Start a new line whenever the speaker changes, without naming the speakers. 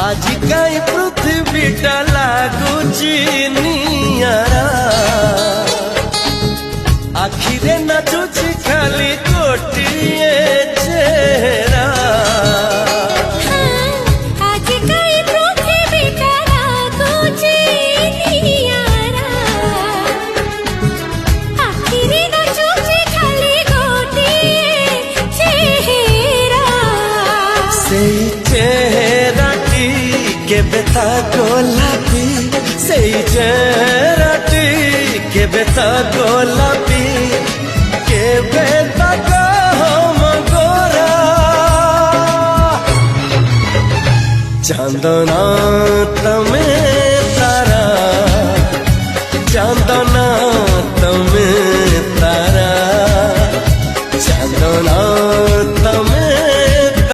आज कई पृथ्वीटा लागुची नियारा आखिरे नाचुची खाली गोटिए चेहरा
आज कई पृथ्वीटा लागुची नियारा आखिरे नाचुची खाली गोटिए चेहरा
सेई चेहराटी केबे ता गोलापी सेई चेहराटी केबे ता गोलापी केबे ता गहम गोरा चांदना तमे